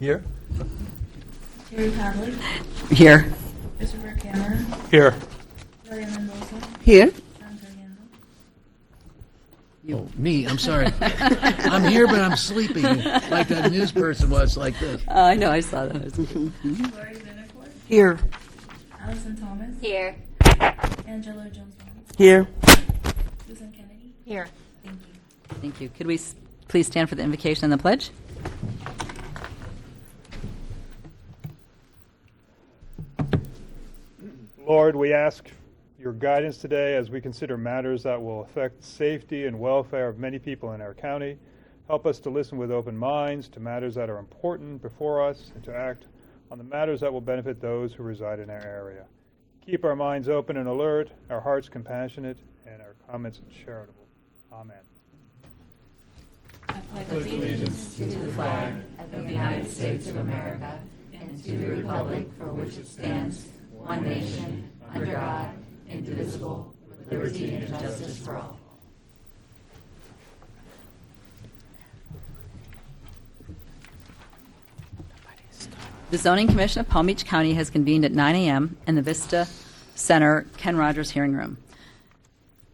Here. Terry Pavlik, Here. Christopher Cameron, Here. Maria Mendoza, Here. Sandra Gando. Oh, me, I'm sorry. I'm here, but I'm sleeping, like that news person was like this. I know, I saw that. Lori Vinecourt, Here. Allison Thomas, Here. Angelo Jones-Bonds, Here. Susan Kennedy. Here. Thank you. Thank you. Could we please stand for the invocation and the pledge? Lord, we ask your guidance today as we consider matters that will affect safety and welfare of many people in our county. Help us to listen with open minds to matters that are important before us and to act on the matters that will benefit those who reside in our area. Keep our minds open and alert, our hearts compassionate, and our comments charitable. Amen. I pledge allegiance to the flag of the United States of America and to the republic for which it stands, one nation, under God, indivisible, with liberty and justice for all. The Zoning Commission of Palm Beach County has convened at 9 a.m. in the Vista Center Ken Rogers Hearing Room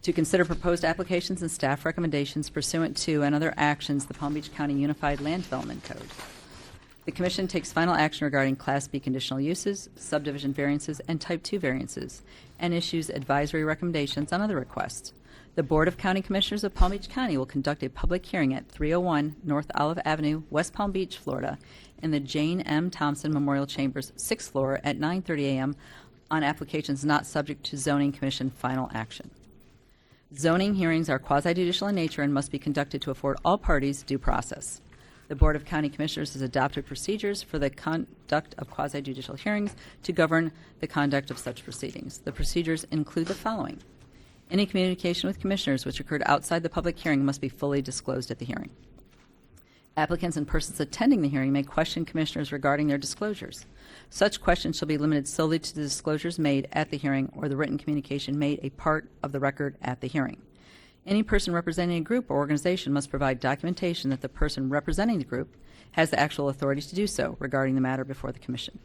to consider proposed applications and staff recommendations pursuant to and other actions the Palm Beach County Unified Land Development Code. The Commission takes final action regarding Class B conditional uses, subdivision variances, and Type 2 variances, and issues advisory recommendations on other requests. The Board of County Commissioners of Palm Beach County will conduct a public hearing at 301 North Olive Avenue, West Palm Beach, Florida, in the Jane M. Thompson Memorial Chambers, 6th floor at 9:30 a.m. on applications not subject to Zoning Commission final action. Zoning hearings are quasi-judicial in nature and must be conducted to afford all parties due process. The Board of County Commissioners has adopted procedures for the conduct of quasi-judicial hearings to govern the conduct of such proceedings. The procedures include the following. Any communication with commissioners which occurred outside the public hearing must be fully disclosed at the hearing. Applicants and persons attending the hearing may question commissioners regarding their disclosures. Such questions shall be limited solely to the disclosures made at the hearing or the written communication made a part of the record at the hearing. Any person representing a group or organization must provide documentation that the person representing the group has the actual authority to do so regarding the matter before the Commission.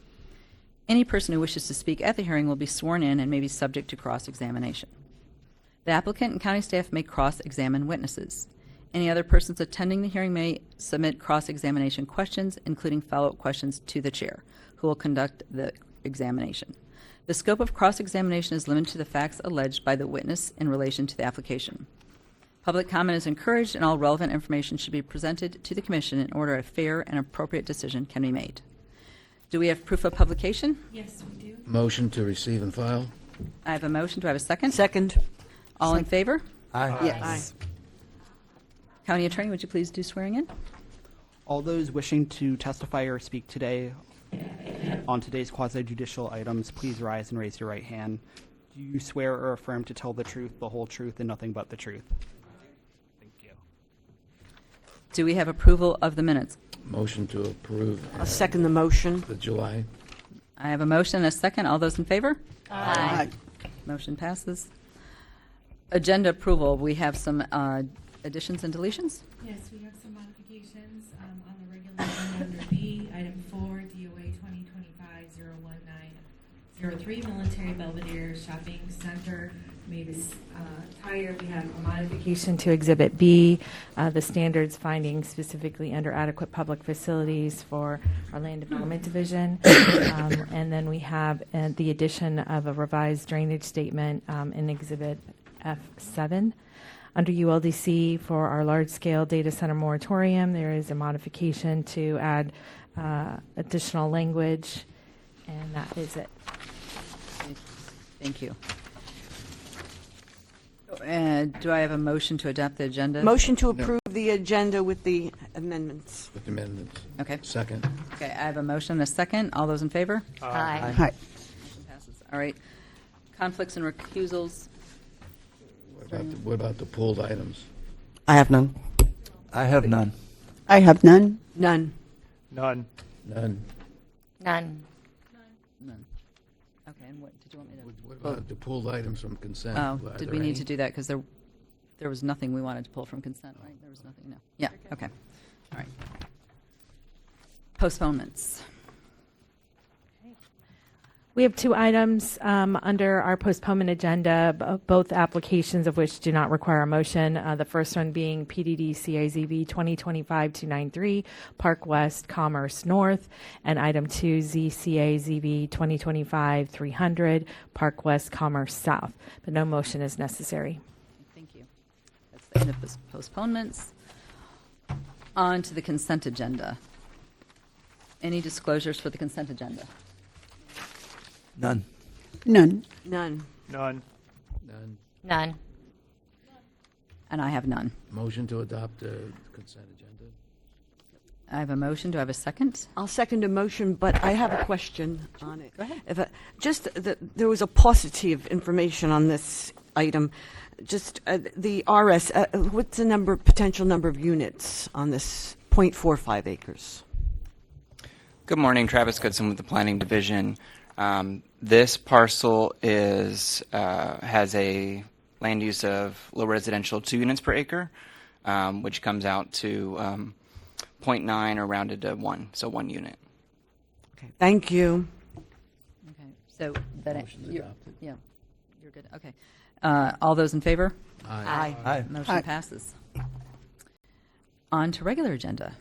Any person who wishes to speak at the hearing will be sworn in and may be subject to cross-examination. The applicant and county staff may cross-examine witnesses. Any other persons attending the hearing may submit cross-examination questions, including follow-up questions to the chair, who will conduct the examination. The scope of cross-examination is limited to the facts alleged by the witness in relation to the application. Public comment is encouraged, and all relevant information should be presented to the Commission in order a fair and appropriate decision can be made. Do we have proof of publication? Yes, we do. Motion to receive and file? I have a motion. Do I have a second? Second. All in favor? Aye. Yes. County Attorney, would you please do swearing in? All those wishing to testify or speak today on today's quasi-judicial items, please rise and raise your right hand. Do you swear or affirm to tell the truth, the whole truth, and nothing but the truth? Thank you. Do we have approval of the minutes? Motion to approve I'll second the motion. the July. I have a motion and a second. All those in favor? Aye. Motion passes. Agenda approval. We have some additions and deletions. Yes, we have some modifications on the regular agenda under B, item 4, DOA 2025-01903, Military Belvedere Shopping Center, Mavis Tire. We have a modification to Exhibit B, the standards finding specifically under adequate public facilities for our Land Development Division. And then we have the addition of a revised drainage statement in Exhibit F7. Under ULDC for our large-scale data center moratorium, there is a modification to add additional language, and that is it. Thank you. Do I have a motion to adopt the agenda? Motion to approve the agenda with the amendments. With amendments. Okay. Second. Okay, I have a motion and a second. All those in favor? Aye. Motion passes. All right. Conflicts and recusals. What about the pulled items? I have none. I have none. I have none. None. None. None. None. None. Okay, and what did you want me to? What about the pulled items from consent? Oh, Are did there we need any? to do that? Because there was nothing we wanted to pull from consent, right? There was nothing, no. Yeah, okay. All right. Postponements. We have two items under our postponement agenda, both applications of which do not require a motion. The first one being PDD CAZB 2025-293, Park West Commerce North, and item 2 ZCAZB 2025-300, Park West Commerce South. But no motion is necessary. Thank you. That's the end of postponements. On to the consent agenda. Any disclosures for the consent agenda? None. None. None. None. None. And I have none. Motion to adopt the consent agenda. I have a motion. Do I have a second? I'll second a motion, but I have a question on it. Go ahead. There was a positive information on this item. Just the RS, what's the potential number of units on this 0.45 acres? Good morning, Travis Goodson with the Planning Division. This parcel has a land use of low residential 2 units per acre, which comes out to 0.9 or rounded to 1, so 1 unit. Okay, thank you. Okay. So that Motion's adopted. yeah, you're good. Okay. All those in favor? Aye. Aye. Motion passes. On to regular agenda.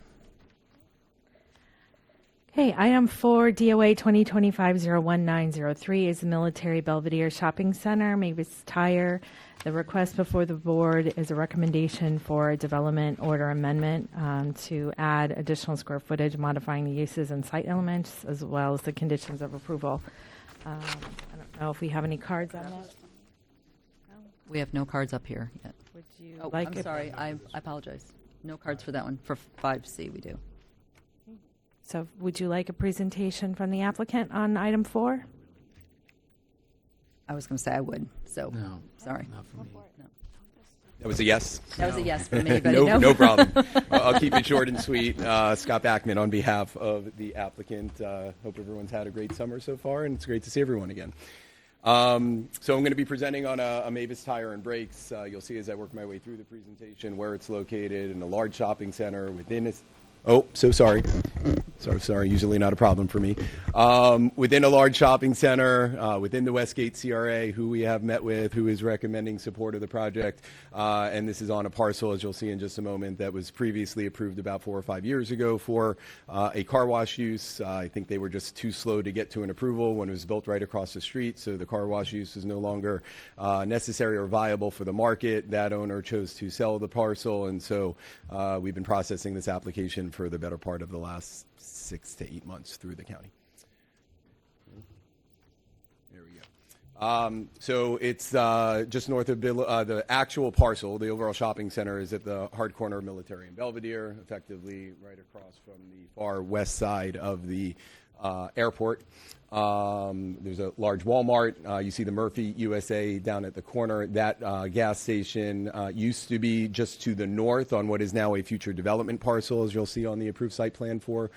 Okay, item 4, DOA 2025-01903 is the Military Belvedere Shopping Center, Mavis Tire. The request before the board is a recommendation for a development order amendment to add additional square footage, modifying the uses and site elements, as well as the conditions of approval. I don't know if we have any cards on that. We have no cards up here yet. Would you Oh, like I'm it? sorry. I apologize. No cards for that one. For 5C, we do. So would you like a presentation from the applicant on item 4? I was going to say I would. So, No, sorry. not for me. That was a yes. That was a yes from anybody. No problem. I'll keep it short and sweet. Scott Backman on behalf of the applicant. Hope everyone's had a great summer so far, and it's great to see everyone again. So I'm going to be presenting on a Mavis Tire and Brakes. You'll see as I work my way through the presentation where it's located in a large shopping center within a... Oh, so sorry. Sorry. Usually not a problem for me. Within a large shopping center, within the Westgate CRA, who we have met with, who is recommending support of the project. And this is on a parcel, as you'll see in just a moment, that was previously approved about 4 or 5 years ago for a car wash use. I think they were just too slow to get to an approval when it was built right across the street. So the car wash use is no longer necessary or viable for the market. That owner chose to sell the parcel. And so we've been processing this application for the better part of the last 6 to 8 months through the county. There we go. So it's just north of the actual parcel. The overall shopping center is at the hard corner of Military and Belvedere, effectively right across from the far west side of the airport. There's a large Walmart. You see the Murphy USA down at the corner. That gas station used to be just to the north on what is now a future development parcel, as you'll see on the approved site plan for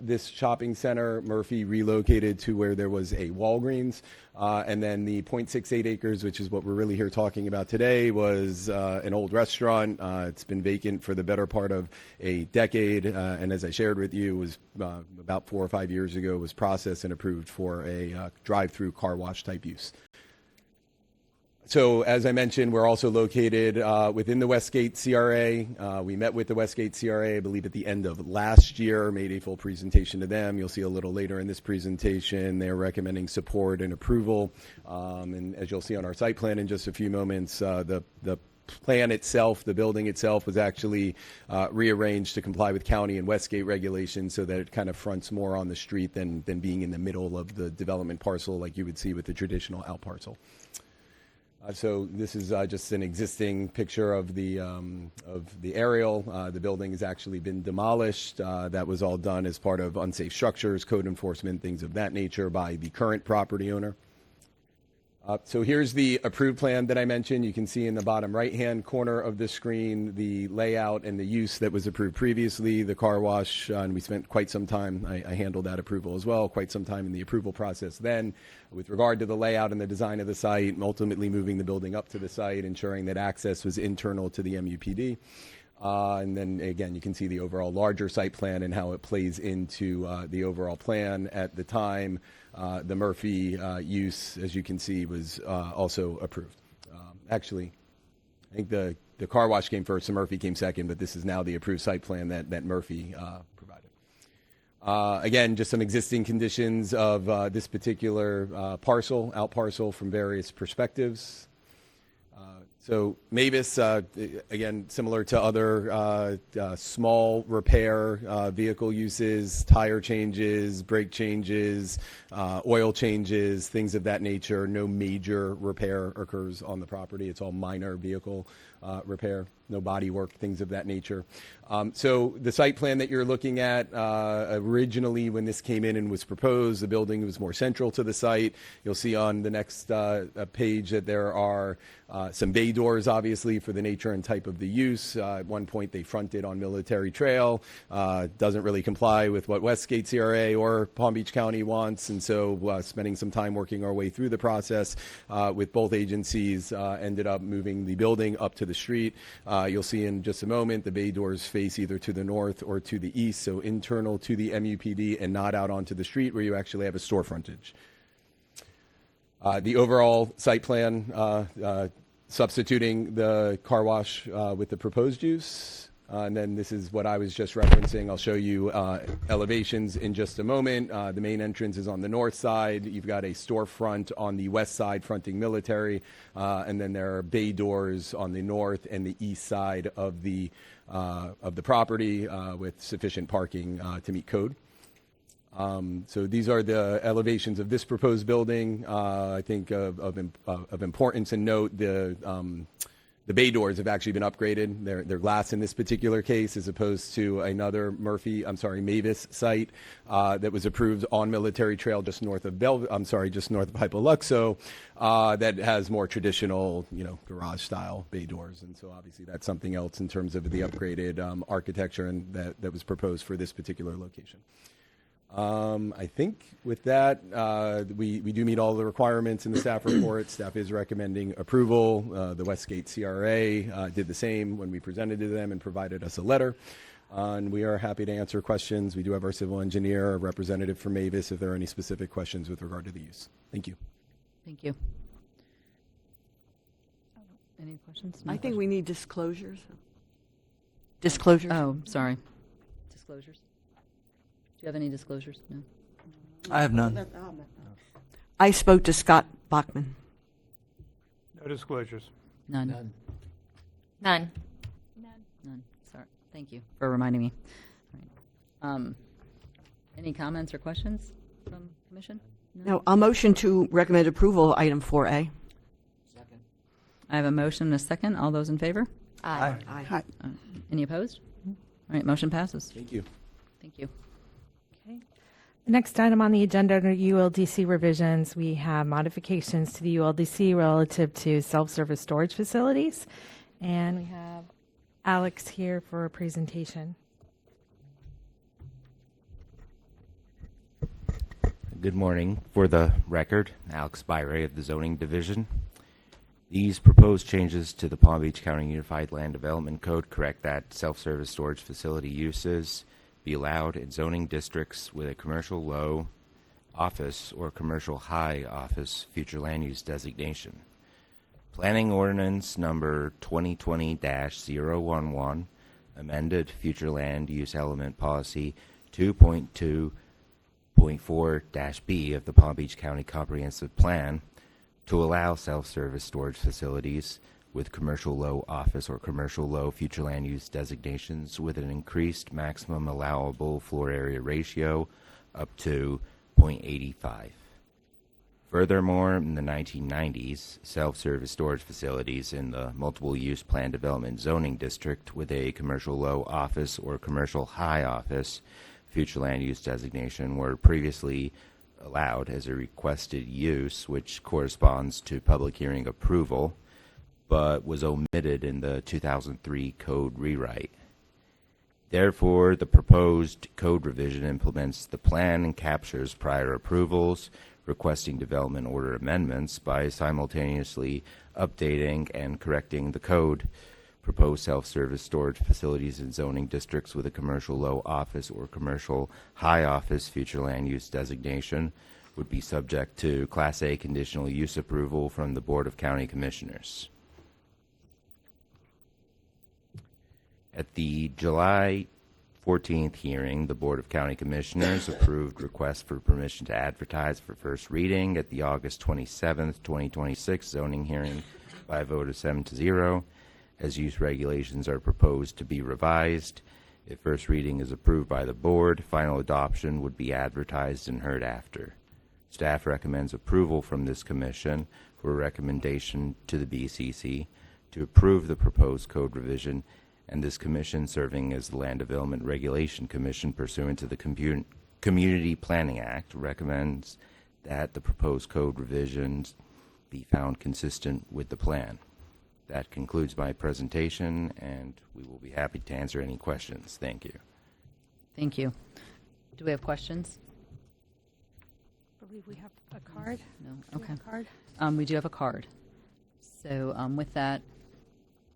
this shopping center. Murphy relocated to where there was a Walgreens. And then the 0.68 acres, which is what we're really here talking about today, was an old restaurant. It's been vacant for the better part of a decade. And as I shared with you, was about 4 or 5 years ago, was processed and approved for a drive-through car wash type use. So as I mentioned, we're also located within the Westgate CRA. We met with the Westgate CRA, I believe, at the end of last year, made a full presentation to them. You'll see a little later in this presentation, they're recommending support and approval. And as you'll see on our site plan in just a few moments, the plan itself, the building itself, was actually rearranged to comply with county and Westgate regulations so that it kind of fronts more on the street than being in the middle of the development parcel like you would see with the traditional out parcel. So this is just an existing picture of the aerial. The building has actually been demolished. That was all done as part of unsafe structures, code enforcement, things of that nature by the current property owner. So here's the approved plan that I mentioned. You can see in the bottom right-hand corner of the screen the layout and the use that was approved previously, the car wash, and we spent quite some time, I handled that approval as well, quite some time in the approval process then with regard to the layout and the design of the site, and ultimately moving the building up to the site, ensuring that access was internal to the MUPD. And then again, you can see the overall larger site plan and how it plays into the overall plan. At the time, the Murphy use, as you can see, was also approved. Actually, I think the car wash came first, and Murphy came second, but this is now the approved site plan that Murphy provided. Again, just some existing conditions of this particular parcel, out parcel from various perspectives. So Mavis, again, similar to other small repair vehicle uses, tire changes, brake changes, oil changes, things of that nature. No major repair occurs on the property. It's all minor vehicle repair, no body work, things of that nature. So the site plan that you're looking at, originally when this came in and was proposed, the building was more central to the site. You'll see on the next page that there are some bay doors, obviously, for the nature and type of the use. At one point, they fronted on Military Trail. Doesn't really comply with what Westgate CRA or Palm Beach County wants, and so spending some time working our way through the process with both agencies, ended up moving the building up to the street. You'll see in just a moment the bay doors face either to the north or to the east, so internal to the MUPD and not out onto the street where you actually have a store frontage. The overall site plan, substituting the car wash with the proposed use. And then this is what I was just referencing. I'll show you elevations in just a moment. The main entrance is on the north side. You've got a storefront on the west side fronting Military. And then there are bay doors on the north and the east side of the property with sufficient parking to meet code. So these are the elevations of this proposed building. I think of importance and note, the bay doors have actually been upgraded. They're glass in this particular case, as opposed to another Mavis site that was approved on Military Trail just north of just north of Hypoluxo, that has more traditional, garage style bay doors. And so obviously that's something else in terms of the upgraded architecture and that was proposed for this particular location. I think with that, we do meet all the requirements in the staff report. Staff is recommending approval. The Westgate CRA did the same when we presented to them and provided us a letter. And we are happy to answer questions. We do have our civil engineer, a representative from Mavis, if there are any specific questions with regard to the use. Thank you. Thank you. Any questions? No I think questions? we need disclosures. Disclosures? Oh, sorry. Disclosures? Do you have any disclosures? No. I have none. I spoke to Scott Bachman. No disclosures. None. None. None. Sorry. Thank you for reminding me. All right. Any comments or questions from Commission? No, I'll motion to recommend approval, item 4A. I have a motion and a second. All those in favor? Aye. Aye. Any opposed? All right. Motion passes. Thank you. Thank you. Okay. The next item on the agenda under ULDC revisions, we have modifications to the ULDC relative to self-service storage facilities. And we have Alex here for a presentation. Good morning. For the record, Alex Byray of the Zoning Division. These proposed changes to the Palm Beach County Unified Land Development Code correct that self-service storage facility uses be allowed in zoning districts with a commercial low office or commercial high office future land use designation. Planning Ordinance number 2020-011 amended future land use element policy 2.2.4-B of the Palm Beach County Comprehensive Plan to allow self-service storage facilities with commercial low office or commercial low future land use designations with an increased maximum allowable floor area ratio up to 0.85. Furthermore, in the 1990s, self-service storage facilities in the multiple use plan development zoning district with a commercial low office or commercial high office future land use designation were previously allowed as a requested use, which corresponds to public hearing approval, but was omitted in the 2003 code rewrite. Therefore, the proposed code revision implements the plan and captures prior approvals, requesting development order amendments by simultaneously updating and correcting the code proposed self-service storage facilities in zoning districts with a commercial low office or commercial high office future land use designation would be subject to Class A conditional use approval from the Board of County Commissioners. At the July 14th hearing, the Board of County Commissioners approved requests for permission to advertise for first reading at the August 27th, 2026 zoning hearing by a vote of 7-0, as use regulations are proposed to be revised. If first reading is approved by the board, final adoption would be advertised and heard after. Staff recommends approval from this commission for a recommendation to the BCC to approve the proposed code revision, and this commission, serving as the Land Development Regulation Commission pursuant to the Community Planning Act, recommends that the proposed code revisions be found consistent with the plan. That concludes my presentation, and we will be happy to answer any questions. Thank you. Thank you. Do we have questions? I believe we have a card. No. Do we Okay. have a card? We do have a card. So with that,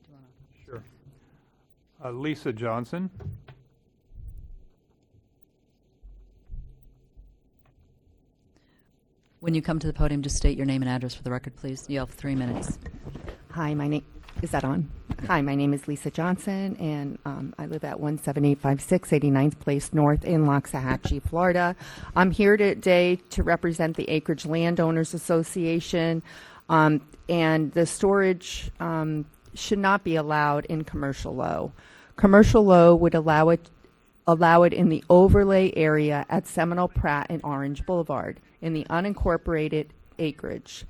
do you want Sure. Lisa Johnson. when you come to the podium, just state your name and address for the record, please. You have 3 minutes. Hi, my name is that on? Hi, my name is Lisa Johnson, and I live at 17856 89th Place North in Loxahatchee, Florida. I'm here today to represent the Acreage Landowners Association, and the storage should not be allowed in commercial low. Commercial low would allow it in the overlay area at Seminole Pratt and Orange Boulevard in the unincorporated acreage.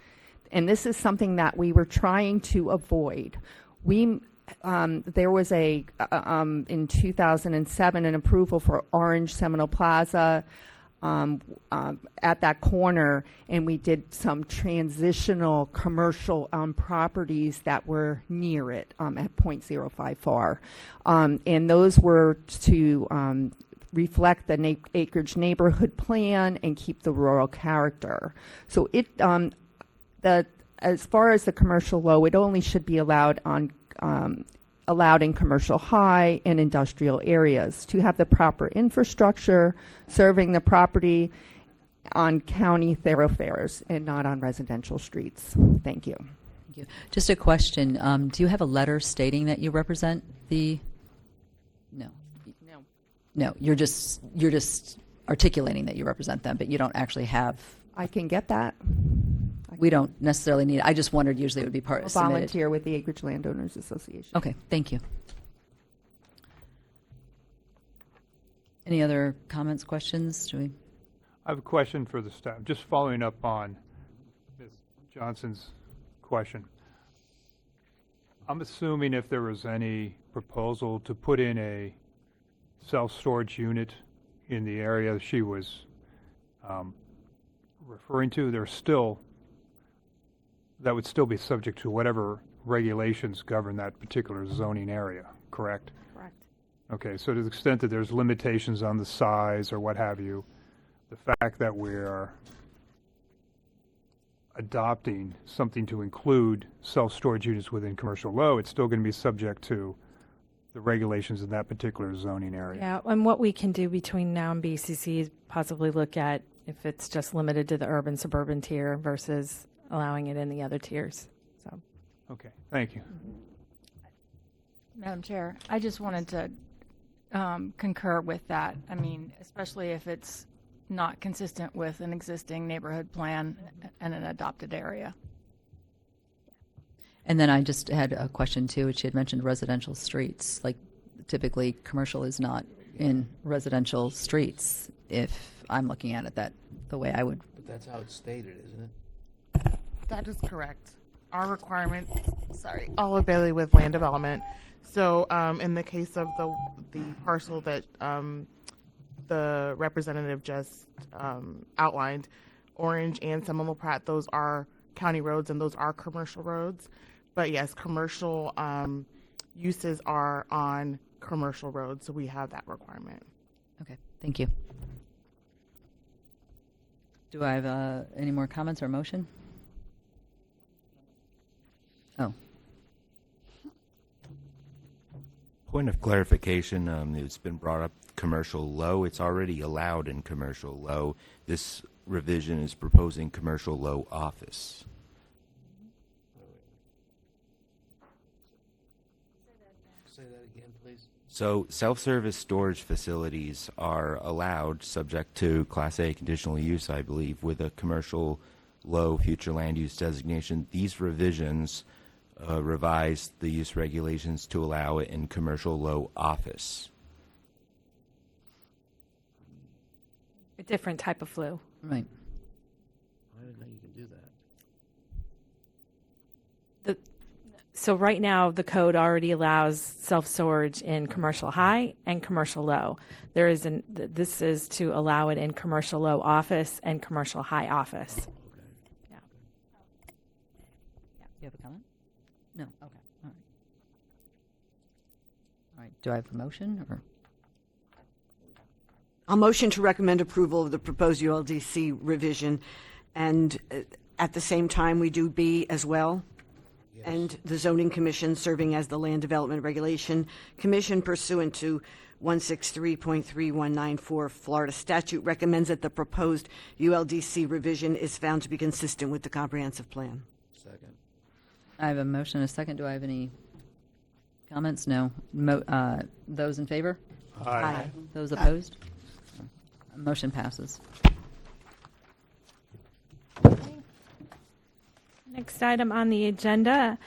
And this is something that we were trying to avoid. There was in 2007 an approval for Orange Seminole Plaza at that corner, and we did some transitional commercial properties that were near it at 0.05 FAR. And those were to reflect the acreage neighborhood plan and keep the rural character. So as far as the commercial low, it only should be allowed in commercial high and industrial areas to have the proper infrastructure serving the property on county thoroughfares and not on residential streets. Thank you. Thank you. Just a question. Do you have a letter stating that you represent the? No. No. You're just articulating that you represent them, but you don't actually have. I can get that. We don't necessarily need it. I just wondered, usually it would be I'll volunteer with the Acreage Landowners Association. Okay, thank you. Any other comments, questions? I have a question for the staff, just following up on Ms. Johnson's question. I'm assuming if there was any proposal to put in a self-storage unit in the area she was referring to, that would still be subject to whatever regulations govern that particular zoning area, correct? Correct. Okay, so to the extent that there's limitations on the size or what have you, the fact that we're adopting something to include self-storage units within commercial low, it's still going to be subject to the regulations in that particular zoning area. Yeah, and what we can do between now and BCC is possibly look at if it's just limited to the urban suburban tier versus allowing it in the other tiers. So, okay, thank you. Madam Chair, I just wanted to concur with that. I mean, especially if it's not consistent with an existing neighborhood plan and an adopted area. And then I just had a question too, which she had mentioned residential streets. Like typically commercial is not in residential streets if I'm looking at it the way I would. But that's how it's stated, isn't it? That is correct. Our requirement, all available with land development. So in the case of the parcel that the representative just outlined, Orange and Seminole Pratt, those are county roads and those are commercial roads. But yes, commercial uses are on commercial roads, so we have that requirement. Okay, thank you. Do I have any more comments or motion? Oh. Point of clarification, it's been brought up commercial low. It's already allowed in commercial low. This revision is proposing commercial low office. Say that again, please. So self-service storage facilities are allowed, subject to Class A conditional use, I believe, with a commercial low future land use designation. These revisions revise the use regulations to allow it in commercial low office. A different type of flu. Right. I didn't know you can do that. So right now, the code already allows self-storage in commercial high and commercial low. This is to allow it in commercial low office and commercial high office. You have a comment? No. Okay. All right. All right. Do I have a motion or? I'll motion to recommend approval of the proposed ULDC revision, and at the same time, we do B as well. Yes. And the Zoning Commission, serving as the Land Development Regulation Commission pursuant to 163.3194 Florida statute, recommends that the proposed ULDC revision is found to be consistent with the comprehensive plan. Second. I have a motion and a second. Do I have any comments? No. Those in favor? Aye. Those opposed? Motion passes. Next item on the agenda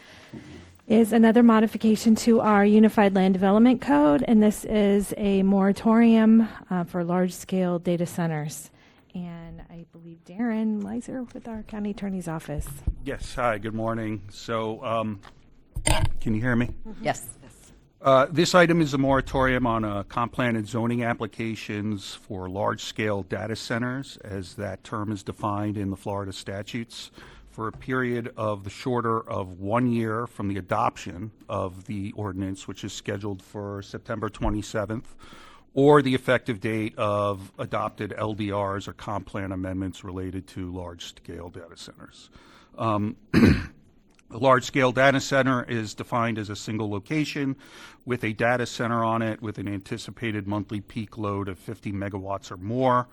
is another modification to our Unified Land Development Code, and this is a moratorium for large-scale data centers. And I believe Darren Leiser with our County Attorney's Office. Yes, hi, good morning. So, can you hear me? Yes. This item is a moratorium on comp plan and zoning applications for large-scale data centers, as that term is defined in the Florida statutes, for a period of the shorter of 1 year from the adoption of the ordinance, which is scheduled for September 27th, or the effective date of adopted LDRs or comp plan amendments related to large-scale data centers. A large-scale data center is defined as a single location with a data center on it with an anticipated monthly peak load of 50 megawatts or more.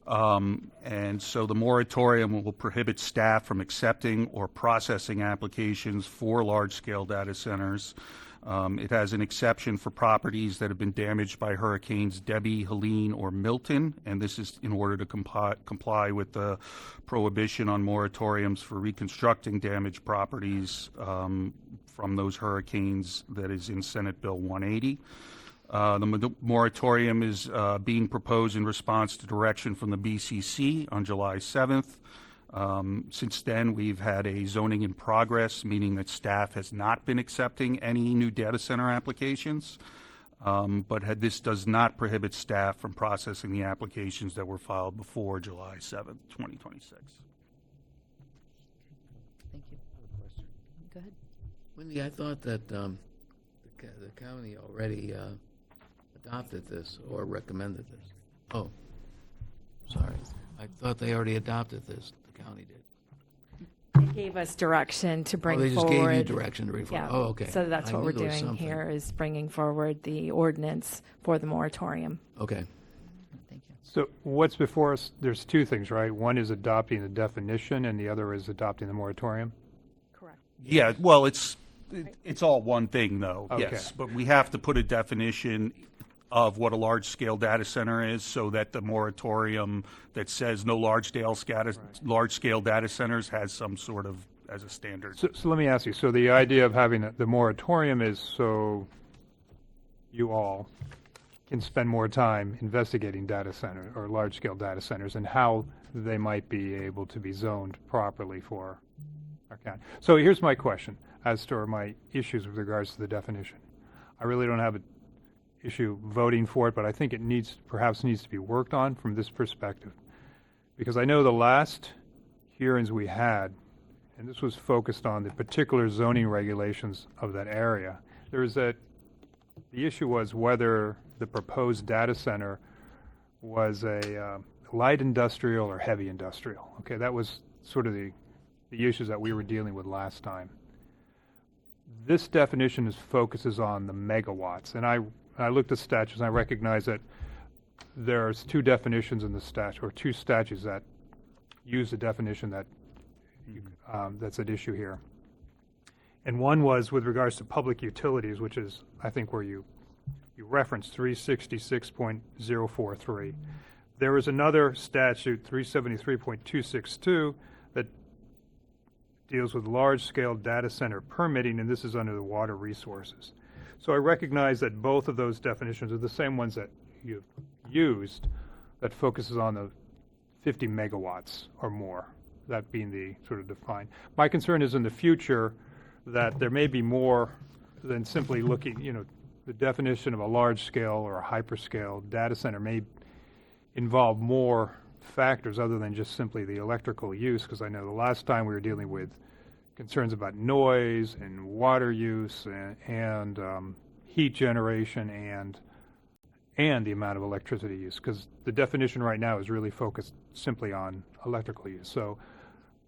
And so the moratorium will prohibit staff from accepting or processing applications for large-scale data centers. It has an exception for properties that have been damaged by hurricanes Debbie, Helene, or Milton, and this is in order to comply with the prohibition on moratoriums for reconstructing damaged properties from those hurricanes that is in Senate Bill 180. The moratorium is being proposed in response to direction from the BCC on July 7th. Since then, we've had a zoning in progress, meaning that staff has not been accepting any new data center applications, but this does not prohibit staff from processing the applications that were filed before July 7th, 2026. Thank you. Go ahead. Wendy, I thought that the county already adopted this or recommended this. Oh, sorry. I thought they already adopted this. The county did. They gave us direction to bring they just forward. gave you direction to bring forward. Yeah. Oh, okay. So that's I what knew we're there was doing something. here is bringing forward the ordinance for the moratorium. Okay. Thank you. So what's before us, there's two things, right? One is adopting the definition and the other is adopting the moratorium? Correct. Yeah, well, it's all one thing, though, Okay. yes. But we have to put a definition of what a large-scale data center is so that the moratorium that says no large-scale data centers has some sort of, as a standard. So let me ask you, so the idea of having the moratorium is so you all can spend more time investigating data center or large-scale data centers and how they might be able to be zoned properly for our county. So here's my question as to my issues with regards to the definition. I really don't have an issue voting for it, but I think it perhaps needs to be worked on from this perspective. Because I know the last hearings we had, and this was focused on the particular zoning regulations of that area, the issue was whether the proposed data center was a light industrial or heavy industrial. Okay, that was sort of the issues that we were dealing with last time. this definition focuses on the megawatts. And I looked at statutes, and I recognize that there's two definitions in the statute, or two statutes that use the definition that that's at issue here. And one was with regards to public utilities, which is, I think, where you referenced 366.043. There is another statute, 373.262, that deals with large-scale data center permitting, and this is under the water resources. So I recognize that both of those definitions are the same ones that you've used, that focuses on the 50 megawatts or more, that being the sort of defined. My concern is in the future that there may be more than simply looking, the definition of a large-scale or a hyperscale data center may involve more factors other than just simply the electrical use, because I know the last time we were dealing with concerns about noise and water use and heat generation and the amount of electricity use, because the definition right now is really focused simply on electrical use. So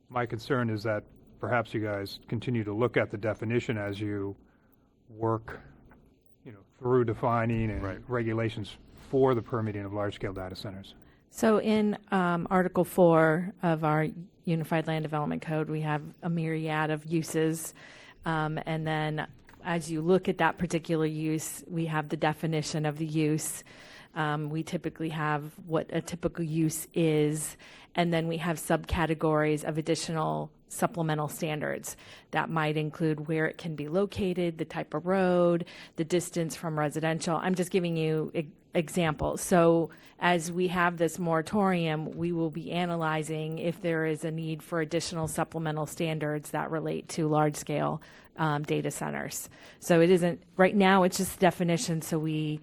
my concern is that perhaps you guys continue to look at the definition as you work through defining and regulations for the permitting of large-scale data centers. So in Article 4 of our Unified Land Development Code, we have a myriad of uses. And then as you look at that particular use, we have the definition of the use. We typically have what a typical use is, and then we have subcategories of additional supplemental standards that might include where it can be located, the type of road, the distance from residential. I'm just giving you examples. So as we have this moratorium, we will be analyzing if there is a need for additional supplemental standards that relate to large-scale data centers. So it isn't, right now it's just definition, so we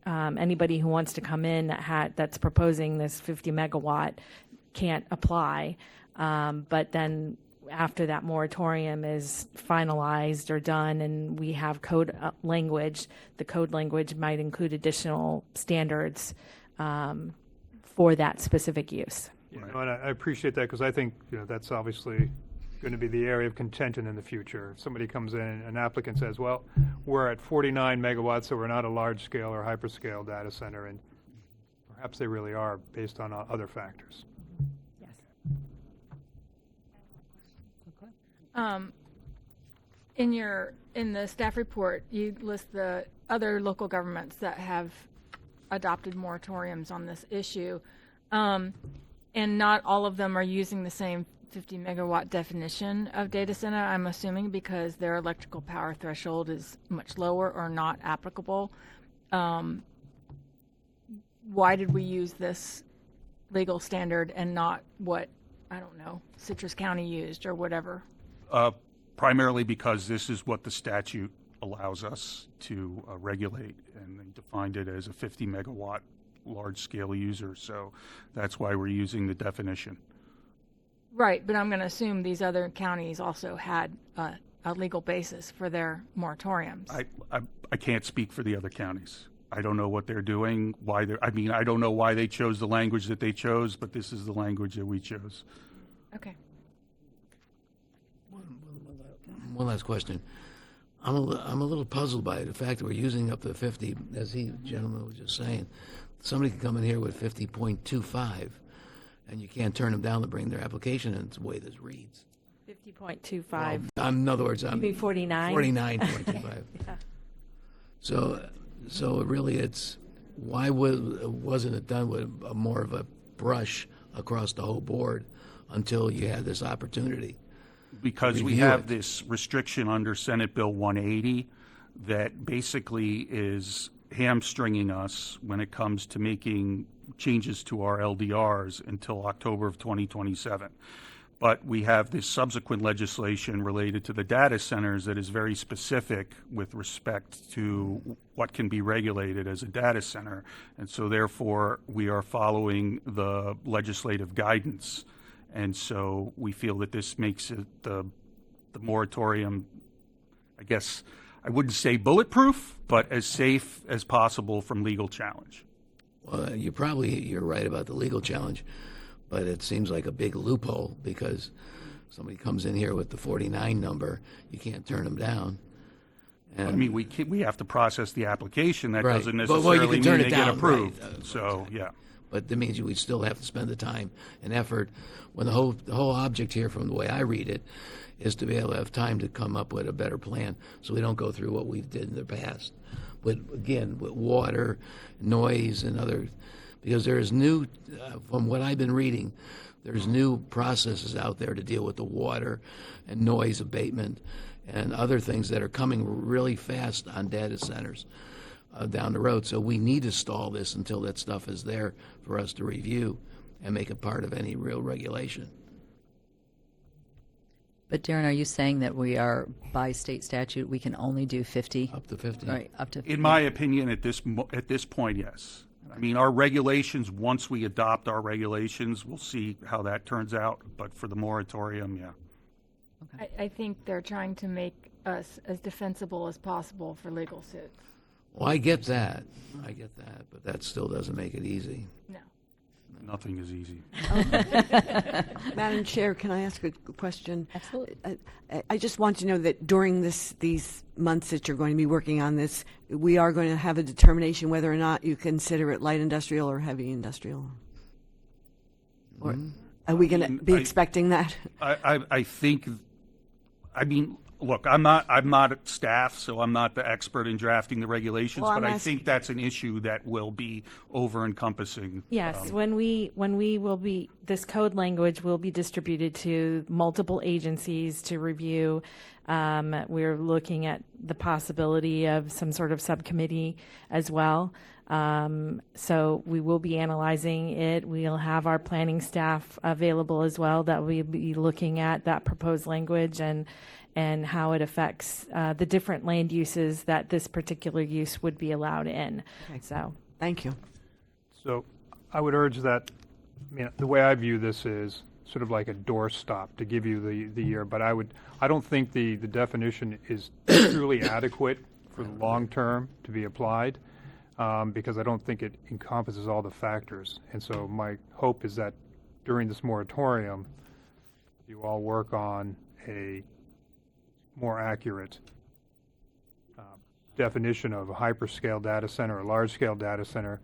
anybody who wants to come in that's proposing this 50 megawatt can't apply. But then after that moratorium is finalized or done and we have code language, the code language might include additional standards for that specific use. And I appreciate that, because I think that's obviously going to be the area of contention in the future. If somebody comes in, an applicant says, well, we're at 49 megawatts, so we're not a large-scale or hyperscale data center, and perhaps they really are based on other factors. Yes. In the staff report, you list the other local governments that have adopted moratoriums on this issue, and not all of them are using the same 50 megawatt definition of data center, I'm assuming, because their electrical power threshold is much lower or not applicable. Why did we use this legal standard and not what, I don't know, Citrus County used or whatever? Primarily because this is what the statute allows us to regulate, and they defined it as a 50 megawatt large-scale user, so that's why we're using the definition. Right, but I'm going to assume these other counties also had a legal basis for their moratoriums. I can't speak for the other counties. I don't know what they're doing, I don't know why they chose the language that they chose, but this is the language that we chose. Okay. One last question. I'm a little puzzled by the fact that we're using up to 50, as the gentleman was just saying. Somebody can come in here with 50.25, and you can't turn them down to bring their application in the way this reads. 50.25. Well, in other words, You mean 49? 49.25. Yeah. So really, it's why wasn't it done with more of a brush across the whole board until you had this opportunity? Because we have this restriction under Senate Bill 180 that basically is hamstringing us when it comes to making changes to our LDRs until October of 2027. But we have this subsequent legislation related to the data centers that is very specific with respect to what can be regulated as a data center. And so therefore, we are following the legislative guidance. And so we feel that this makes it the moratorium, I guess, I wouldn't say bulletproof, but as safe as possible from legal challenge. Well, you're right about the legal challenge, but it seems like a big loophole because somebody comes in here with the 49 number, you can't turn them down. And I mean, we have to process the application. That Right. doesn't Well, you necessarily can mean turn they it get down, approved. right. So, yeah. But that means we still have to spend the time and effort, when the whole object here, from the way I read it, is to be able to have time to come up with a better plan, so we don't go through what we did in the past. But again, with water, noise, and other, because there is new, from what I've been reading, there's new processes out there to deal with the water and noise abatement and other things that are coming really fast on data centers down the road. So we need to stall this until that stuff is there for us to review and make it part of any real regulation. But Darren, are you saying that we are, by state statute, we can only do 50? Up to 50. Right, up to 50. In my opinion, at this point, yes. I mean, our regulations, once we adopt our regulations, we'll see how that turns out. But for the moratorium, yeah. I think they're trying to make us as defensible as possible for legal suits. Well, I get that, but that still doesn't make it easy. No. Nothing is easy. Madam Chair, can I ask a question? Absolutely. I just want to know that during these months that you're going to be working on this, we are going to have a determination whether or not you consider it light industrial or heavy industrial. Or are we going to be expecting that? I think, I mean, look, I'm not staff, so I'm not the expert in drafting the regulations, Well, but I'm I think that's an issue that will be over-encompassing. Yes, when we will be, this code language will be distributed to multiple agencies to review. We're looking at the possibility of some sort of subcommittee as well. So we will be analyzing it. We'll have our planning staff available as well that will be looking at that proposed language and how it affects the different land uses that this particular use would be allowed in. Okay. So, Thank you. So I would urge that, I mean, the way I view this is sort of like a doorstop to give you the year, but I don't think the definition is truly adequate for the long term to be applied, because I don't think it encompasses all the factors. And so my hope is that during this moratorium, you all work on a more accurate definition of a hyperscale data center or large-scale data center,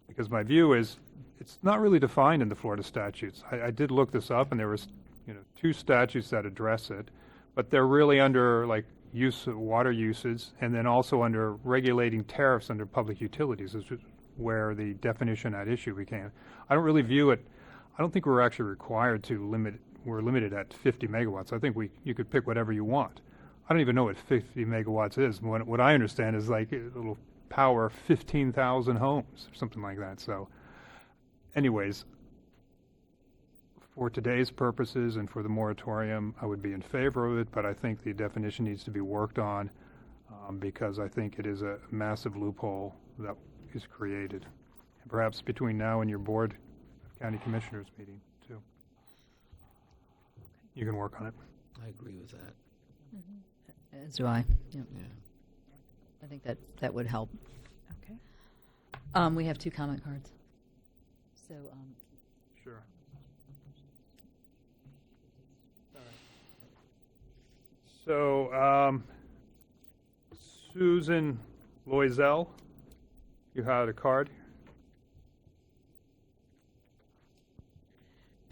because my view is it's not really defined in the Florida statutes. I did look this up, and there was 2 statutes that address it, but they're really under like use of water usage, and then also under regulating tariffs under public utilities, is where the definition at issue became. I don't really view it. I don't think we're actually required to limit. We're limited at 50 megawatts. I think you could pick whatever you want. I don't even know what 50 megawatts is. What I understand is like it'll power 15,000 homes or something like that. So anyways, for today's purposes and for the moratorium, I would be in favor of it, but I think the definition needs to be worked on because I think it is a massive loophole that is created. And perhaps between now and your Board of County Commissioners meeting, too. You can work on it. I agree with that. As do I. Yep. Yeah. I think that would help. okay. We have 2 comment cards. So, Sure. So, Susan Loisel, you had a card.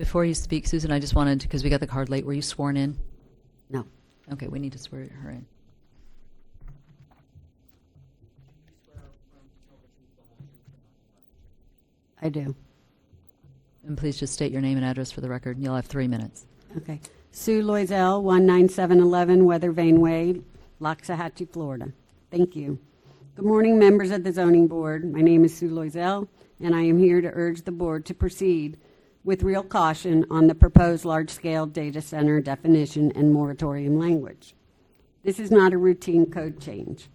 before you speak, Susan, I just wanted, because we got the card late, were you sworn in? No. Okay, we need to swear her in. I do. And please just state your name and address for the record, and you'll have 3 minutes. Okay. Sue Loisel, 19711 Weather Vane Way, Loxahatchee, Florida. Thank you. Good morning, members of the Zoning Board. My name is Sue Loisel, and I am here to urge the Board to proceed with real caution on the proposed large-scale data center definition and moratorium language. This is not a routine code change.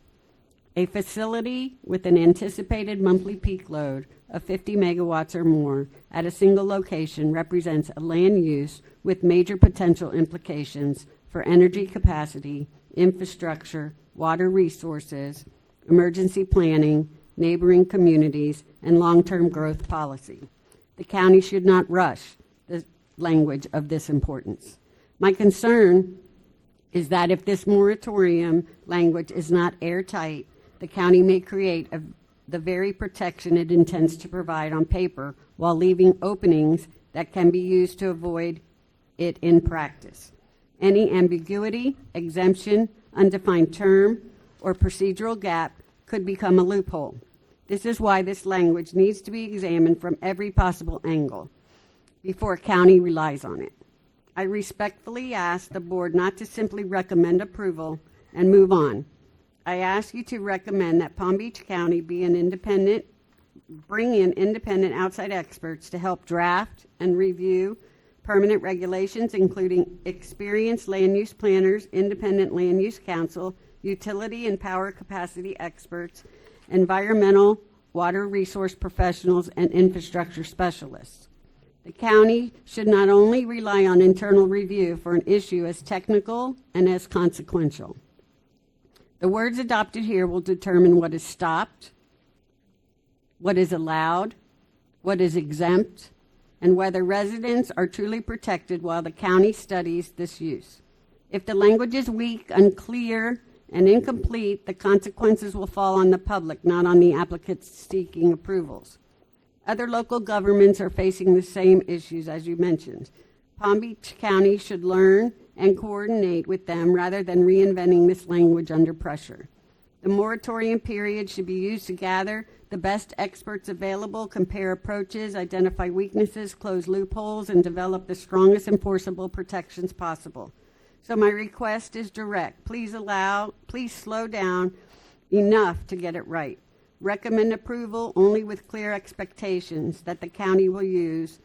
A facility with an anticipated monthly peak load of 50 megawatts or more at a single location represents a land use with major potential implications for energy capacity, infrastructure, water resources, emergency planning, neighboring communities, and long-term growth policy. The county should not rush the language of this importance. My concern is that if this moratorium language is not airtight, the county may create the very protection it intends to provide on paper while leaving openings that can be used to avoid it in practice. Any ambiguity, exemption, undefined term, or procedural gap could become a loophole. This is why this language needs to be examined from every possible angle before a county relies on it. I respectfully ask the board not to simply recommend approval and move on. I ask you to recommend that Palm Beach County bring in independent outside experts to help draft and review permanent regulations, including experienced land use planners, independent land use counsel, utility and power capacity experts, environmental, water resource professionals, and infrastructure specialists. The county should not only rely on internal review for an issue as technical and as consequential. The words adopted here will determine what is stopped, what is allowed, what is exempt, and whether residents are truly protected while the county studies this use. If the language is weak, unclear, and incomplete, the consequences will fall on the public, not on the applicants seeking approvals. Other local governments are facing the same issues as you mentioned. Palm Beach County should learn and coordinate with them rather than reinventing this language under pressure. The moratorium period should be used to gather the best experts available, compare approaches, identify weaknesses, close loopholes, and develop the strongest enforceable protections possible. So my request is direct. Please slow down enough to get it right. Recommend approval only with clear expectations that the county will use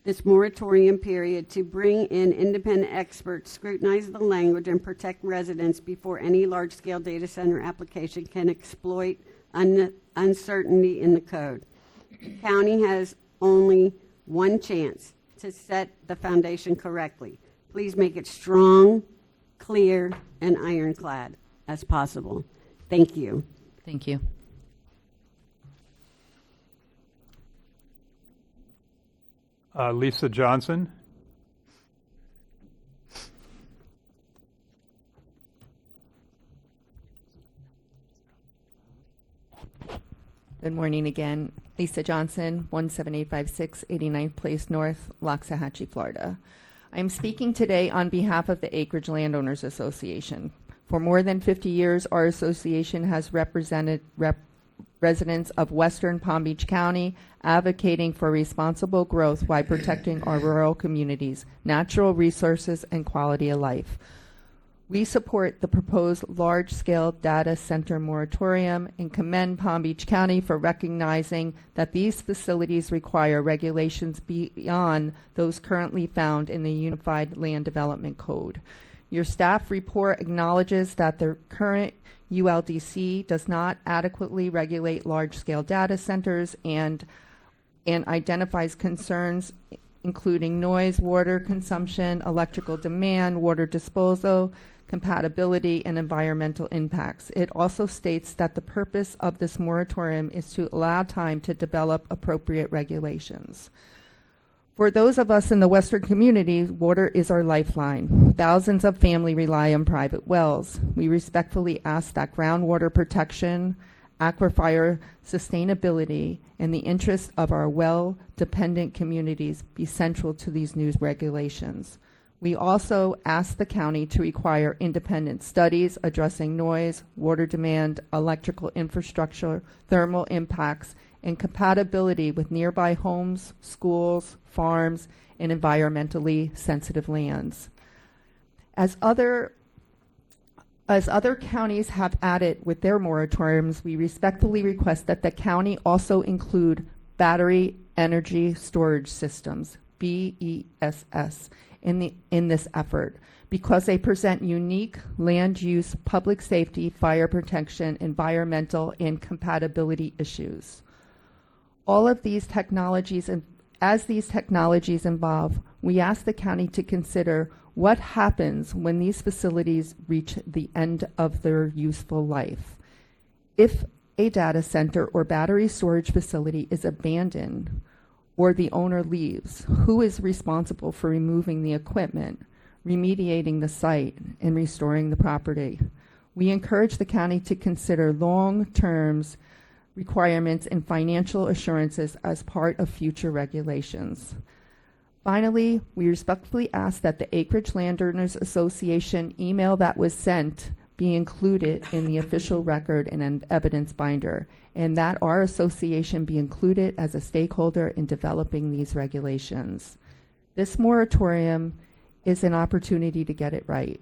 this moratorium period to bring in independent experts, scrutinize the language, and protect residents before any large-scale data center application can exploit uncertainty in the code. The county has only one chance to set the foundation correctly. Please make it strong, clear, and ironclad as possible. Thank you. Thank you. Lisa Johnson. Good morning again. Lisa Johnson, 17856 89th Place North, Loxahatchee, Florida. I am speaking today on behalf of the Acreage Landowners Association. For more than 50 years, our association has represented residents of Western Palm Beach County, advocating for responsible growth while protecting our rural communities, natural resources, and quality of life. We support the proposed large-scale data center moratorium and commend Palm Beach County for recognizing that these facilities require regulations beyond those currently found in the Unified Land Development Code. Your staff report acknowledges that the current ULDC does not adequately regulate large-scale data centers and identifies concerns including noise, water consumption, electrical demand, water disposal, compatibility, and environmental impacts. It also states that the purpose of this moratorium is to allow time to develop appropriate regulations. For those of us in the Western community, water is our lifeline. Thousands of families rely on private wells. We respectfully ask that groundwater protection, aquifer sustainability, and the interests of our well-dependent communities be central to these new regulations. We also ask the county to require independent studies addressing noise, water demand, electrical infrastructure, thermal impacts, and compatibility with nearby homes, schools, farms, and environmentally sensitive lands. As other counties have added with their moratoriums, we respectfully request that the county also include battery energy storage systems, BESS, in this effort, because they present unique land use, public safety, fire protection, environmental, and compatibility issues. All of these technologies, as these technologies evolve, we ask the county to consider what happens when these facilities reach the end of their useful life. If a data center or battery storage facility is abandoned or the owner leaves, who is responsible for removing the equipment, remediating the site and restoring the property. We encourage the county to consider long-term requirements and financial assurances as part of future regulations. Finally, we respectfully ask that the Acreage Landowners Association email that was sent be included in the official record and an evidence binder, and that our association be included as a stakeholder in developing these regulations. This moratorium is an opportunity to get it right.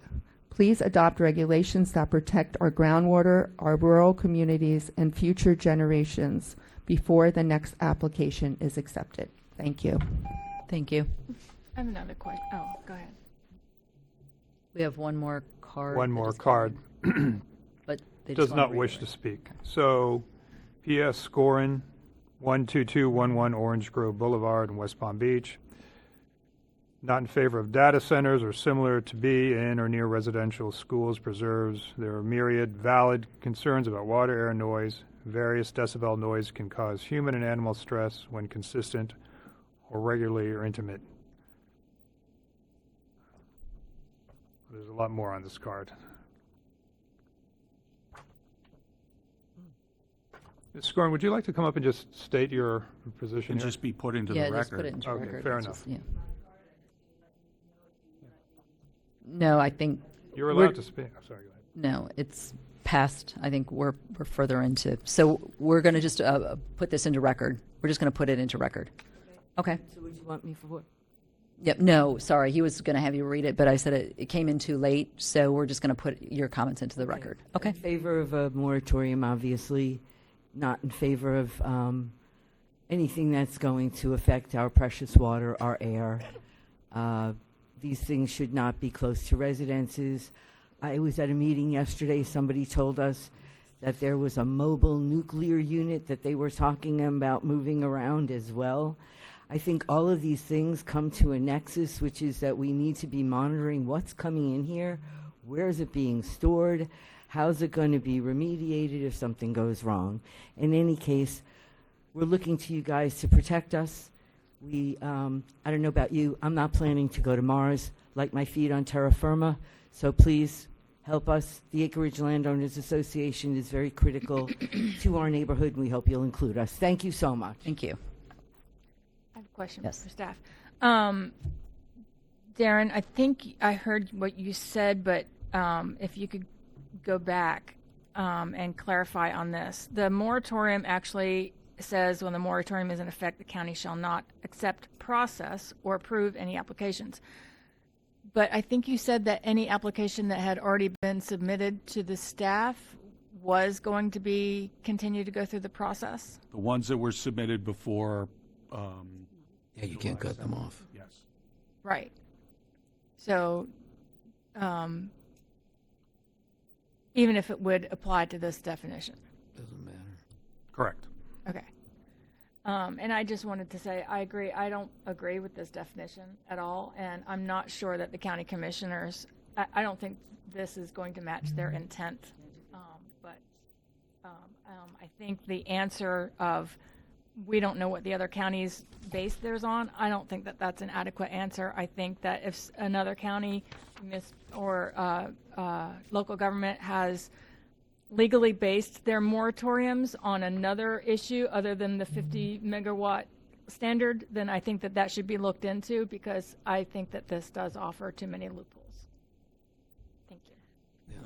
Please adopt regulations that protect our groundwater, our rural communities, and future generations before the next application is accepted. Thank you. Thank you. I have another question. Oh, go ahead. We have one more card. One more card. But they Does just wanna not read wish it. to speak. So, P.S. Scorin, 12211 Orange Grove Boulevard in West Palm Beach. Not in favor of data centers or similar to be in or near residential schools, preserves. There are myriad valid concerns about water, air, and noise. Various decibel noise can cause human and animal stress when consistent or regularly or intimate. There's a lot more on this card. Ms. Scorin, would you like to come up and just state your position And here? just be put into Yeah, the just record. put it into Okay, record. fair It's enough. just- yeah. No, I think You're we're- allowed to speak. I'm sorry, go ahead. No, it's past. I think we're further into. So we're going to just put this into record. We're just going to put it into record. Okay. So what do you want me for? Yep. No, sorry. He was going to have you read it, but I said it came in too late. So we're just going to put your comments into the record. Okay. In favor of a moratorium, obviously. Not in favor of anything that's going to affect our precious water, our air. These things should not be close to residences. I was at a meeting yesterday. Somebody told us that there was a mobile nuclear unit that they were talking about moving around as well. I think all of these things come to a nexus, which is that we need to be monitoring what's coming in here, where is it being stored, how's it going to be remediated if something goes wrong. In any case, we're looking to you guys to protect us. I don't know about you, I'm not planning to go to Mars, like my feet on terra firma, so please help us. The Acreage Landowners Association is very critical to our neighborhood, and we hope you'll include us. Thank you so much. Thank you. I have a question Yes. for staff. Darren, I think I heard what you said, but if you could go back and clarify on this. The moratorium actually says when the moratorium is in effect, the county shall not accept, process, or approve any applications. But I think you said that any application that had already been submitted to the staff was going to be continue to go through the process? The ones that were submitted before. Yeah, you can't cut them off. Yes. Right. So even if it would apply to this definition. Doesn't matter. Correct. Okay. And I just wanted to say, I agree. I don't agree with this definition at all, and I'm not sure that the county commissioners, I don't think this is going to match their intent. But I think the answer of we don't know what the other counties base theirs on, I don't think that that's an adequate answer. I think that if another county or local government has legally based their moratoriums on another issue other than the 50 megawatt standard, then I think that that should be looked into, because I think that this does offer too many loopholes. Thank you.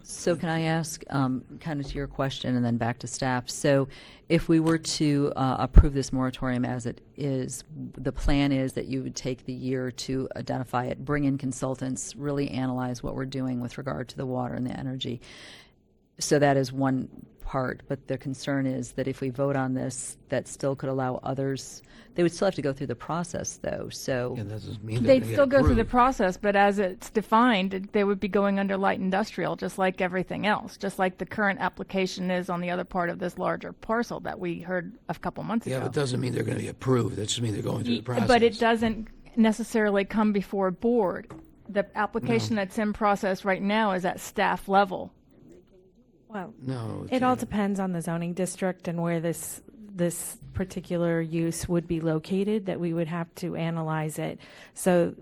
So can I ask, kind of to your question and then back to staff, so if we were to approve this moratorium as it is, the plan is that you would take the year to identify it, bring in consultants, really analyze what we're doing with regard to the water and the energy. So that is one part, but the concern is that if we vote on this, that still could allow others, they would still have to go through the process, though, so. Yeah, that doesn't mean They'd still go through the process, but as it's defined, they would be going under light industrial, just like everything else, just like the current application is on the other part of this larger parcel that we heard a couple months Yeah, ago. but it doesn't mean they're going to be approved. That just means they're going through the process. But it doesn't necessarily come before board. The application that's in process right now is at staff level. Well, No. it all depends on the zoning district and where this particular use would be located, that we would have to analyze it. So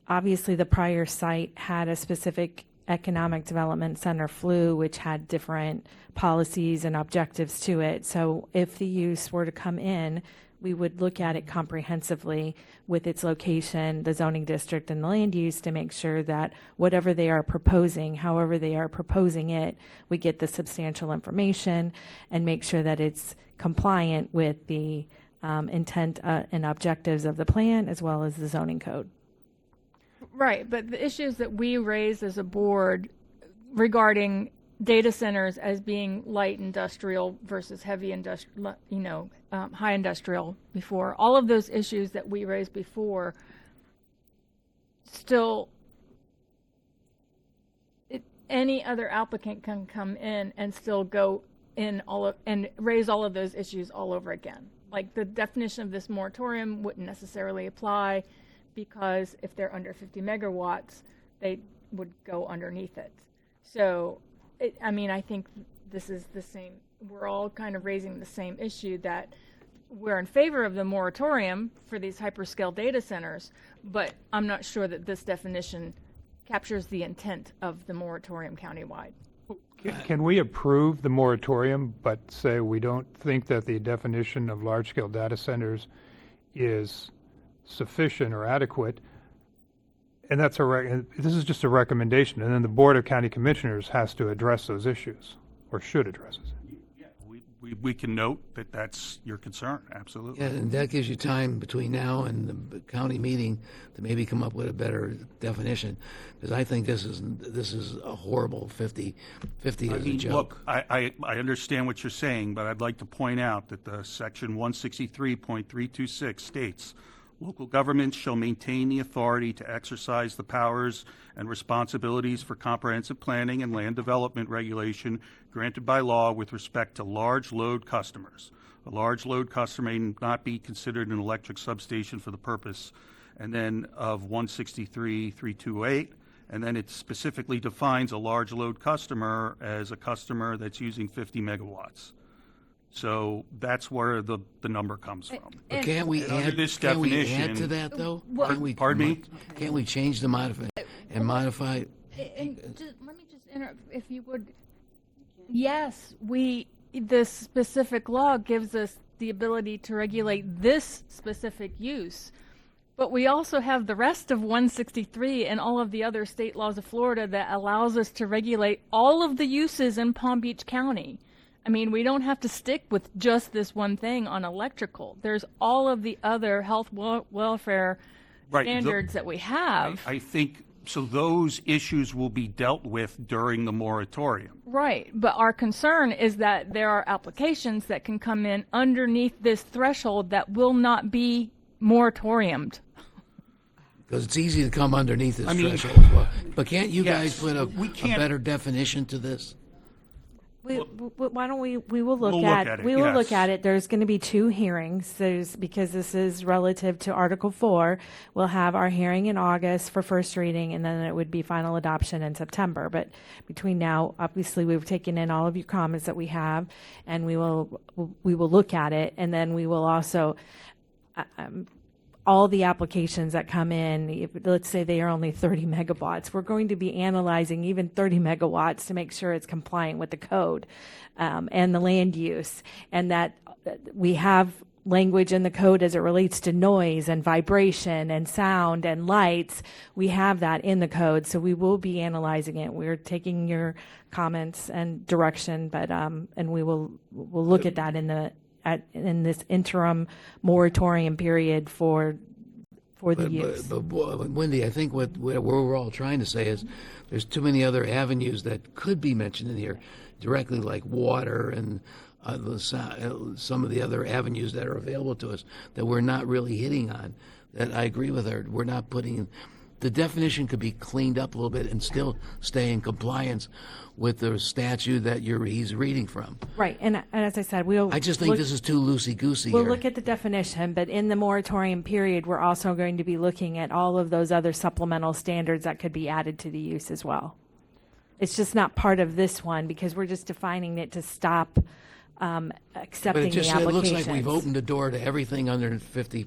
obviously the prior site had a specific economic development center, FLU, which had different policies and objectives to it. So if the use were to come in, we would look at it comprehensively with its location, the zoning district, and the land use to make sure that whatever they are proposing, however they are proposing it, we get the substantial information and make sure that it's compliant with the intent and objectives of the plan as well as the zoning code. Right, but the issues that we raised as a board regarding data centers as being light industrial versus heavy industrial, high industrial before, all of those issues that we raised before still, any other applicant can come in and still go in and raise all of those issues all over again. Like the definition of this moratorium wouldn't necessarily apply because if they're under 50 megawatts, they would go underneath it. So, I think this is the same. We're all kind of raising the same issue that we're in favor of the moratorium for these hyperscale data centers, but I'm not sure that this definition captures the intent of the moratorium countywide. Can we approve the moratorium, but say we don't think that the definition of large-scale data centers is sufficient or adequate? And that's this is just a recommendation, and then the Board of County Commissioners has to address those issues, or should address it. Yeah, we can note that that's your concern, absolutely. Yeah, and that gives you time between now and the county meeting to maybe come up with a better definition, because I think this is a horrible 50 is a joke. Look, I understand what you're saying, but I'd like to point out that the section 163.326 states, local governments shall maintain the authority to exercise the powers and responsibilities for comprehensive planning and land development regulation granted by law with respect to large load customers. A large load customer may not be considered an electric substation for the purpose, and then of 163.328, and then it specifically defines a large load customer as a customer that's using 50 megawatts. So that's where the number comes from. But can't we add to that, though? Pardon me? Can't we change the modify? Let me just interrupt, if you would. Yes, this specific law gives us the ability to regulate this specific use, but we also have the rest of 163 and all of the other state laws of Florida that allows us to regulate all of the uses in Palm Beach County. We don't have to stick with just this one thing on electrical. There's all of the other health welfare standards that we have. I think, so those issues will be dealt with during the moratorium. Right, but our concern is that there are applications that can come in underneath this threshold that will not be moratoriumed. Because it's easy to come underneath this threshold as well. But can't you guys put a better definition to this? Why don't we will look at it. There's going to be 2 hearings. Because this is relative to Article 4, we'll have our hearing in August for first reading, and then it would be final adoption in September. But between now, obviously, we've taken in all of your comments that we have, and we will look at it, and then we will also all the applications that come in, let's say they are only 30 megawatts, we're going to be analyzing even 30 megawatts to make sure it's compliant with the code and the land use, and that we have language in the code as it relates to noise and vibration and sound and lights. We have that in the code, so we will be analyzing it. We're taking your comments and direction, but and we'll look at that in this interim moratorium period for the use. But Wendy, I think what we're all trying to say is there's too many other avenues that could be mentioned in here directly, like water and some of the other avenues that are available to us that we're not really hitting on. That I agree with her. We're not putting the definition could be cleaned up a little bit and still stay in compliance with the statute that he's reading from. Right, and as I said, I just think this is too loosey-goosey We'll here. look at the definition, but in the moratorium period, we're also going to be looking at all of those other supplemental standards that could be added to the use as well. It's just not part of this one because we're just defining it to stop accepting But the applications. it looks like we've opened the door to everything under 50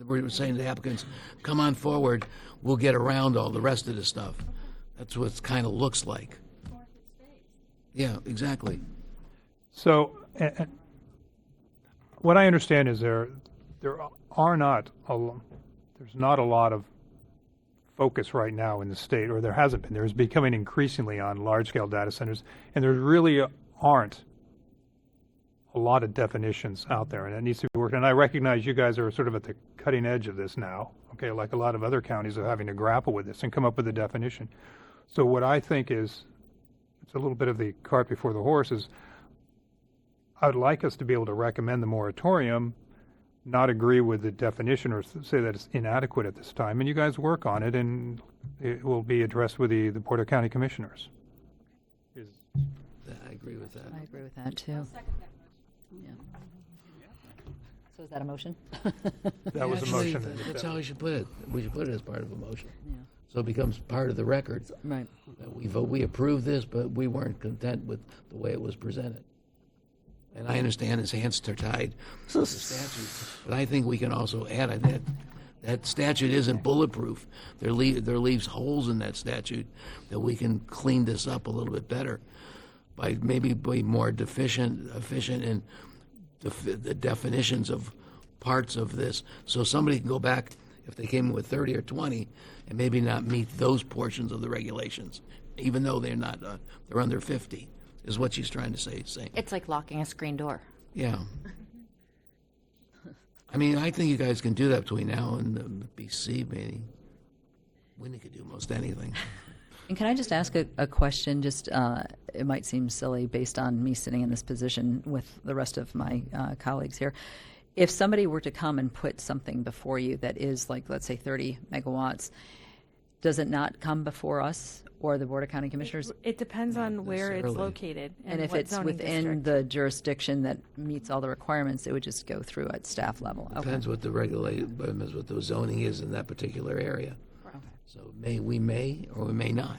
we're saying to the applicants, come on forward, we'll get around all the rest of the stuff. That's what it kind of looks like. Yeah, exactly. So, what I understand is there's not a lot of focus right now in the state, or there hasn't been. There's becoming increasingly on large-scale data centers, and there really aren't a lot of definitions out there, and it needs to be worked. And I recognize you guys are sort of at the cutting edge of this now, okay, like a lot of other counties are having to grapple with this and come up with a definition. So what I think is, it's a little bit of the cart before the horse, is I would like us to be able to recommend the moratorium, not agree with the definition or say that it's inadequate at this time, and you guys work on it, and it will be addressed with the Board of County Commissioners. I agree with that. I agree with that, too. Yeah. So is that a motion? That was a Actually, motion. That's how we should put it. We should put it as part of a motion. Yeah. So it becomes part of the record. Right. That we approved this, but we weren't content with the way it was presented. And I understand his hands are tied with the statute, but I think we can also add that that statute isn't bulletproof. There leaves holes in that statute that we can clean this up a little bit better by maybe be more efficient in the definitions of parts of this. So somebody can go back, if they came in with 30 or 20, and maybe not meet those portions of the regulations, even though they're not, they're under 50. Is what she's trying to say. It's like locking a screen door. Yeah. I mean, I think you guys can do that between now and the BC meeting. Winnie could do most anything. And can I just ask a question? Just it might seem silly based on me sitting in this position with the rest of my colleagues here. If somebody were to come and put something before you that is like, let's say, 30 megawatts, does it not come before us or the Board of County Commissioners? It depends on where it's located. And if what it's zoning within district. the jurisdiction that meets all the requirements, it would just go through at staff level. Depends what the what the zoning is in that particular area. So we may or we may not.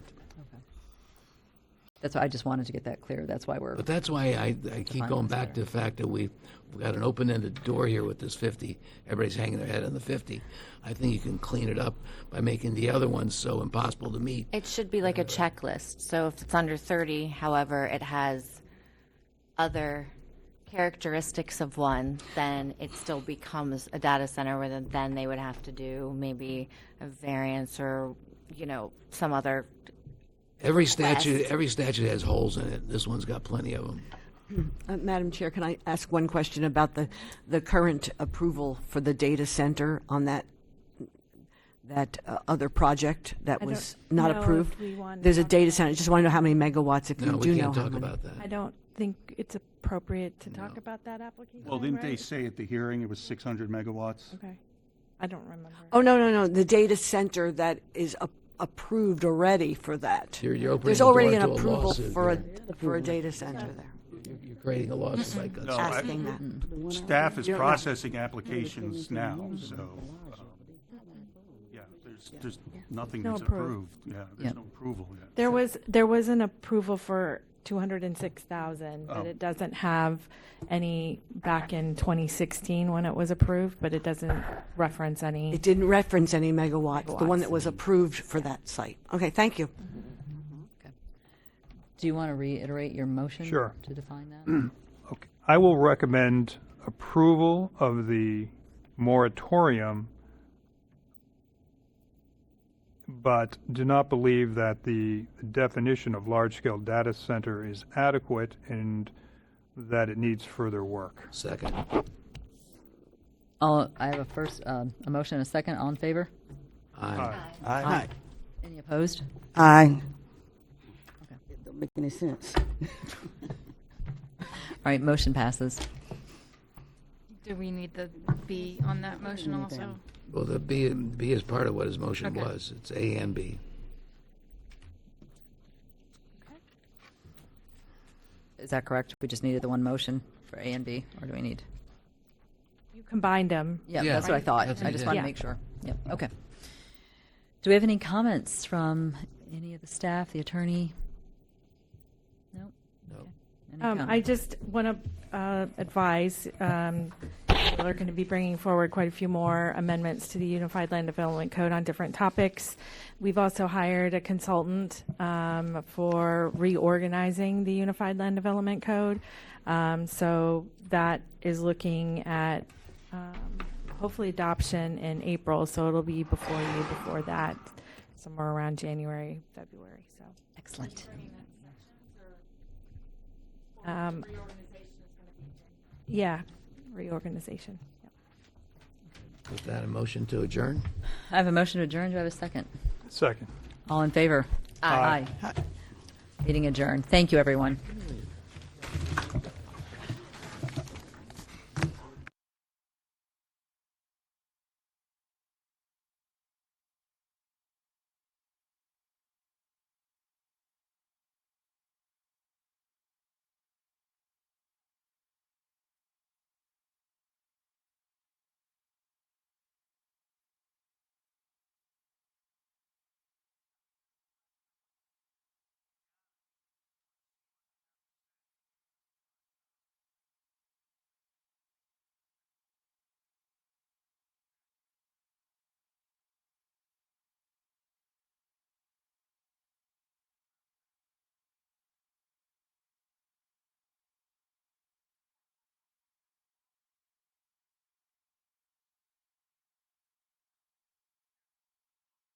That's why I just wanted to get that clear. That's why we're. But that's why I keep going back to the fact that we've got an open-ended door here with this 50. Everybody's hanging their head on the 50. I think you can clean it up by making the other ones so impossible to meet. It should be like a checklist. So if it's under 30, however, it has other characteristics of one, then it still becomes a data center where then they would have to do maybe a variance or, some other. Every statute has holes in it. This one's got plenty of them. Madam Chair, can I ask one question about the current approval for the data center on that other project that was not know approved? if we want to There's a talk data about center. I just want to know how many megawatts, if No, you we do know can't how talk many. about that. I don't think it's appropriate to talk about that application. Well, didn't they right? say at the hearing it was 600 megawatts? Okay. I don't remember. Oh, no. The data center that is approved already for that. You're opening There's the already door an to a approval lawsuit for a data center there. You're creating a lawsuit like us. No, Asking that. Staff is You don't know. processing applications now, so, yeah, there's nothing No that's approval. approved. Yeah, there's no approval yet. There was an approval for 206,000, but Oh. it doesn't have any back in 2016 when it was approved, but it doesn't reference any. It didn't reference any megawatts, the one that was approved for that site. Okay, thank you. Do you want to reiterate your motion? Sure. To define that? Okay. I will recommend approval of the moratorium, but do not believe that the definition of large-scale data center is adequate and that it needs further work. Second. I have a motion and a second. All in favor? Aye. Aye. Any opposed? Aye. It don't make any sense. All right, motion passes. Do we need the B on that motion also? Well, the B is part of what his motion Okay. was. It's A and B. Is that correct? We just needed the one motion for A and B, or do we need? You combined them. Yeah, Yeah, that's what I thought. that's I what just you wanted did. to make sure. Yep, okay. Do we have any comments from any of the staff, the attorney? No? No. Any I comments? just want to advise We're going to be bringing forward quite a few more amendments to the Unified Land Development Code on different topics. We've also hired a consultant for reorganizing the Unified Land Development Code. So that is looking at hopefully adoption in April. So it'll be before that, somewhere around January, February. So Excellent. Yeah, reorganization. Yep. Is that a motion to adjourn? I have a motion to adjourn. Do I have a second? Second. All in favor? Aye. Meeting adjourned. Thank you, everyone.